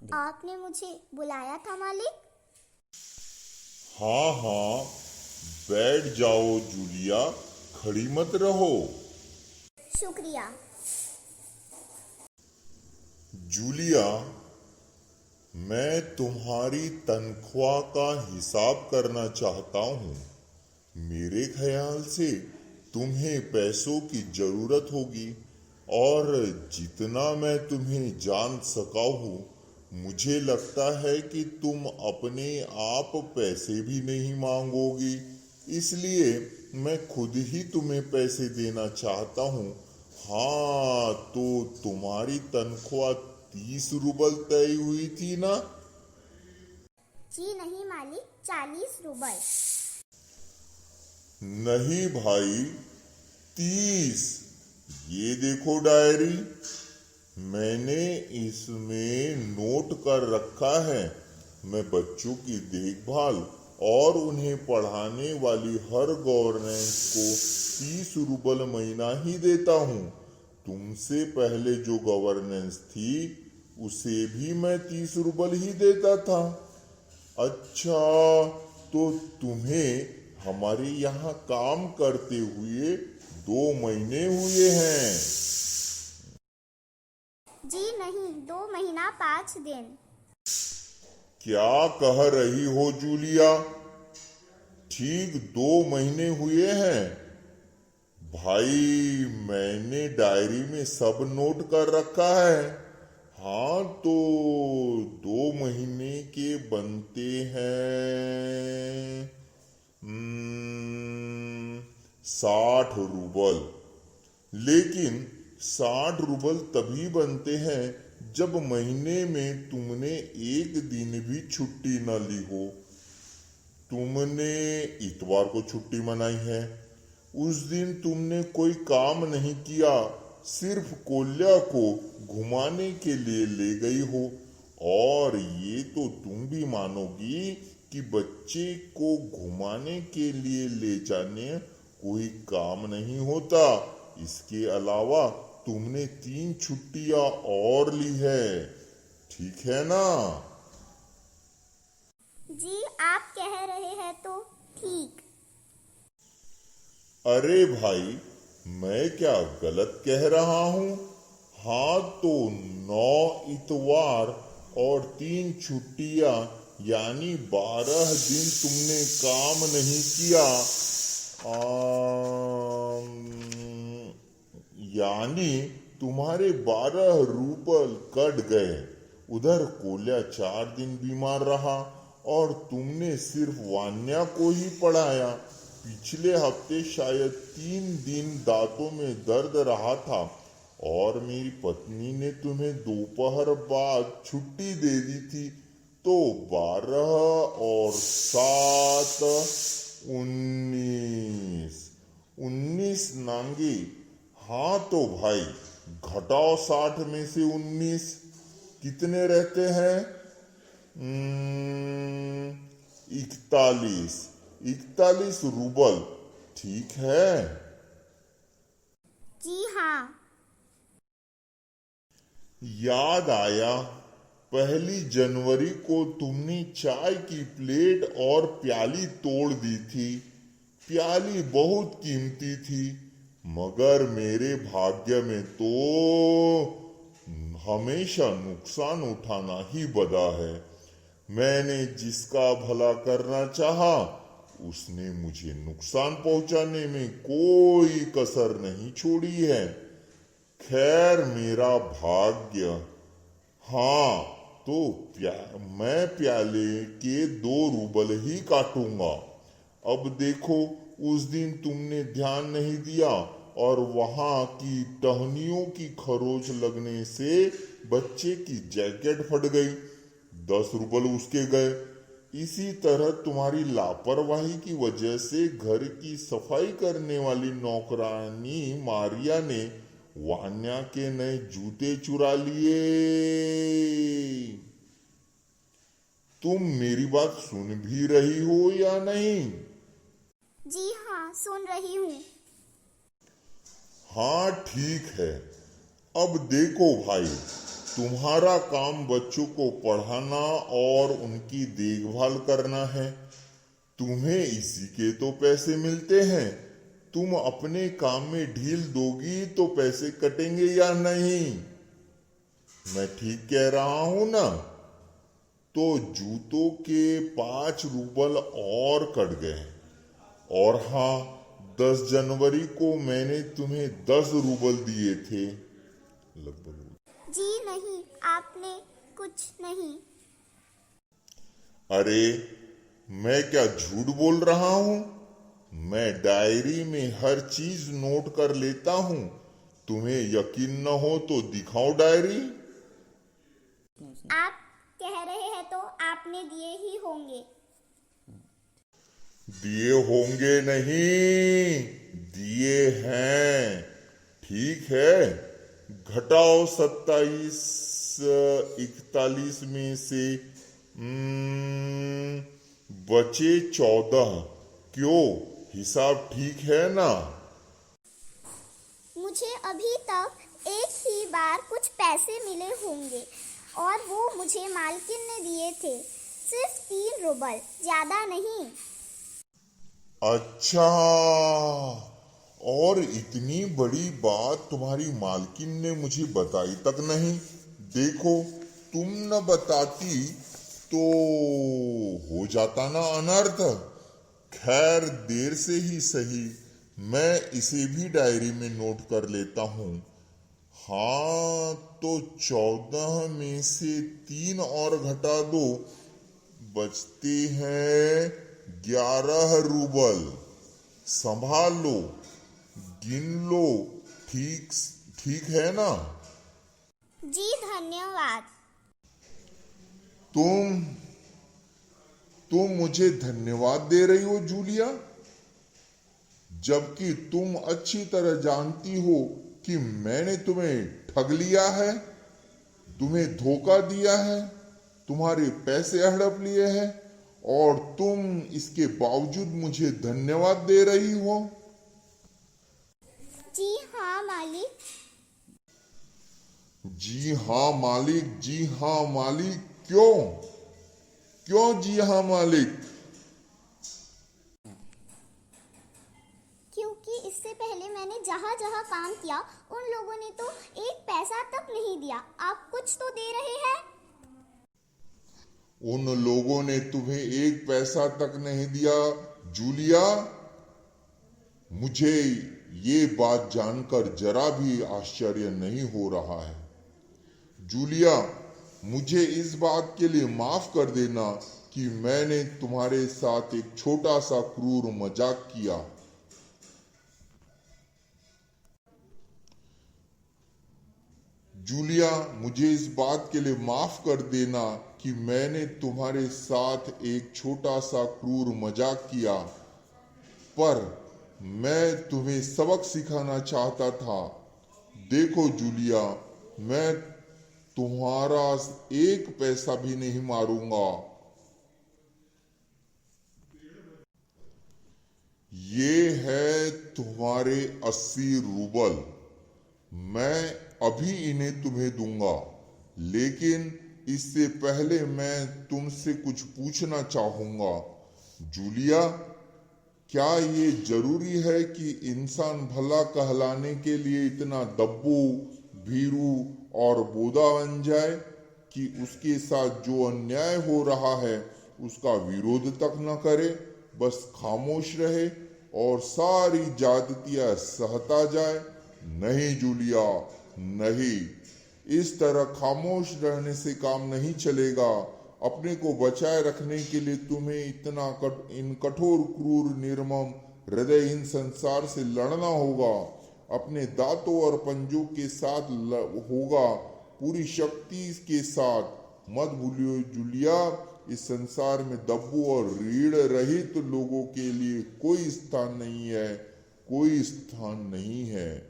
आपने मुझे बुलाया था मालिक? हाँ हाँ, बैठ जाओ जूलिया, खड़ी मत रहो। शुक्रिया। जूलिया, मैं तुम्हारी तनख्वाह का हिसाब करना चाहता हूँ। मेरे ख्याल से तुम्हें पैसों की जरूरत होगी, और जितना मैं तुम्हें जान सका हूँ, मुझे लगता है कि तुम अपने आप पैसे भी नहीं मांगोगी। इसलिए मैं खुद ही तुम्हें पैसे देना चाहता हूँ। हाँ, तो तुम्हारी तनख्वाह 30 रुपल तय हुई थी ना? जी नहीं मालिक, 40 रुपए। नहीं भाई, 30। ये देखो डायरी, मैंने इसमें नोट कर रखा है। मैं बच्चों की देखभाल और उन्हें पढ़ाने वाली हर गवर्नेंस को 30 रुपल महीना ही देता हूँ। तुमसे पहले जो गवर्नेंस थी, उसे भी मैं 30 रुपल ही देता था। अच्छा, तो तुम्हें हमारे यहाँ काम करते हुए 2 महीने हुए हैं। जी नहीं, 2 महीना 5 दिन। क्या कह रही हो जूलिया? ठीक 2 महीने हुए हैं? भाई, मैंने डायरी में सब नोट कर रखा है। हाँ, तो 2 महीने के बनते हैं 60 रुपल। लेकिन 60 रुपल तभी बनते हैं जब महीने में तुमने एक दिन भी छुट्टी न ली हो। तुमने इतवार को छुट्टी मनाई है। उस दिन तुमने कोई काम नहीं किया, सिर्फ कोल्या को घुमाने के लिए ले गई हो। और ये तो तुम भी मानोगी कि बच्चे को घुमाने के लिए ले जाने कोई काम नहीं होता। इसके अलावा तुमने 3 छुट्टियां और ली है, ठीक है ना? जी, आप कह रहे हैं तो ठीक। अरे भाई, मैं क्या गलत कह रहा हूँ? हाँ, तो 9 इतवार और 3 छुट्टियां, यानी 12 दिन तुमने काम नहीं किया। यानी तुम्हारे 12 रुपल कट गए। उधर कोल्या 4 दिन बीमार रहा, और तुमने सिर्फ वान्या को ही पढ़ाया। पिछले हफ्ते शायद 3 दिन दांतों में दर्द रहा था, और मेरी पत्नी ने तुम्हें दोपहर बाद छुट्टी दे दी थी। तो 12 और 7, 19 नांगे। हाँ, तो भाई, घटाओ 60 में से 19, कितने रहते हैं? 41 रुपल, ठीक है? जी हाँ। याद आया, 1 जनवरी को तुमने चाय की प्लेट और प्याली तोड़ दी थी। प्याली बहुत कीमती थी, मगर मेरे भाग्य में तो हमेशा नुकसान उठाना ही बदा है। मैंने जिसका भला करना चाहा, उसने मुझे नुकसान पहुंचाने में कोई कसर नहीं छोड़ी है। खैर, मेरा भाग्य। हाँ, तो मैं प्याले के 2 रुपल ही काटूंगा। अब देखो, उस दिन तुमने ध्यान नहीं दिया, और वहां की टहनियों की खरोच लगने से बच्चे की जैकेट फट गई। 10 रुपल उसके गए। इसी तरह तुम्हारी लापरवाही की वजह से घर की सफाई करने वाली नौकरानी मारिया ने वान्या के नए जूते चुरा लिए। तुम मेरी बात सुन भी रही हो या नहीं? जी हाँ, सुन रही हूँ। हाँ, ठीक है। अब देखो भाई, तुम्हारा काम बच्चों को पढ़ाना और उनकी देखभाल करना है। तुम्हें इसी के तो पैसे मिलते हैं। तुम अपने काम में ढील दोगी तो पैसे कटेंगे या नहीं? मैं ठीक कह रहा हूं ना? तो जूतों के 5 रूबल और कट गए। और हाँ, 10 जनवरी को मैंने तुम्हें 10 रूबल दिए थे लगभग। जी नहीं, आपने कुछ नहीं। अरे, मैं क्या झूठ बोल रहा हूं? मैं डायरी में हर चीज नोट कर लेता हूं। तुम्हें यकीन न हो तो दिखाओ डायरी। आप कह रहे हैं तो आपने दिए ही होंगे। दिए होंगे नहीं, दिए हैं। ठीक है, घटाओ 27 41 में से बचे 14। क्यों, हिसाब ठीक है ना? मुझे अभी तक एक ही बार कुछ पैसे मिले होंगे और वो मुझे मालकिन ने दिए थे, सिर्फ 3 रूबल, ज्यादा नहीं। अच्छा, और इतनी बड़ी बात तुम्हारी मालकिन ने मुझे बताई तक नहीं। देखो, तुम न बताती तो हो जाता ना अनर्थ। खैर, देर से ही सही, मैं इसे भी डायरी में नोट कर लेता हूं। हाँ, तो 14 में से 3 और घटा दो, बचते हैं 11 रूबल। संभाल लो, गिन लो। ठीक ठीक है ना? जी धन्यवाद। तुम मुझे धन्यवाद दे रही हो जूलिया, जबकि तुम अच्छी तरह जानती हो कि मैंने तुम्हें ठग लिया है, तुम्हें धोखा दिया है, तुम्हारे पैसे हड़प लिए हैं और तुम इसके बावजूद मुझे धन्यवाद दे रही हो। जी हाँ मालिक। जी हाँ मालिक, जी हाँ मालिक। क्यों क्यों जी हाँ मालिक? क्योंकि इससे पहले मैंने जहाँ जहाँ काम किया उन लोगों ने तो एक पैसा तक नहीं दिया। आप कुछ तो दे रहे हैं। उन लोगों ने तुम्हें एक पैसा तक नहीं दिया जूलिया। मुझे ये बात जानकर जरा भी आश्चर्य नहीं हो रहा है। जूलिया, मुझे इस बात के लिए माफ कर देना कि मैंने तुम्हारे साथ एक छोटा सा क्रूर मजाक किया। जूलिया, मुझे इस बात के लिए माफ कर देना कि मैंने तुम्हारे साथ एक छोटा सा क्रूर मजाक किया, पर मैं तुम्हें सबक सिखाना चाहता था। देखो जूलिया, मैं तुम्हारा एक पैसा भी नहीं मारूंगा। ये है तुम्हारे 80 रूबल। मैं अभी इन्हें तुम्हें दूंगा, लेकिन इससे पहले मैं तुमसे कुछ पूछना चाहूंगा। जूलिया, क्या ये जरूरी है कि इंसान भला कहलाने के लिए इतना दब्बू, भीरू और बोधा बन जाए कि उसके साथ जो अन्याय हो रहा है उसका विरोध तक न करे, बस खामोश रहे और सारी ज्यादतियां सहता जाए? नहीं जूलिया, नहीं। इस तरह खामोश रहने से काम नहीं चलेगा। अपने को बचाए रखने के लिए तुम्हें इन कठोर, क्रूर, निर्मम, हृदयहीन संसार से लड़ना होगा। अपने दांतों और पंजों के साथ होगा, पूरी शक्ति के साथ। मत भूलियो जूलिया, इस संसार में दब्बू और रीढ़ रहित लोगों के लिए कोई स्थान नहीं है, कोई स्थान नहीं है।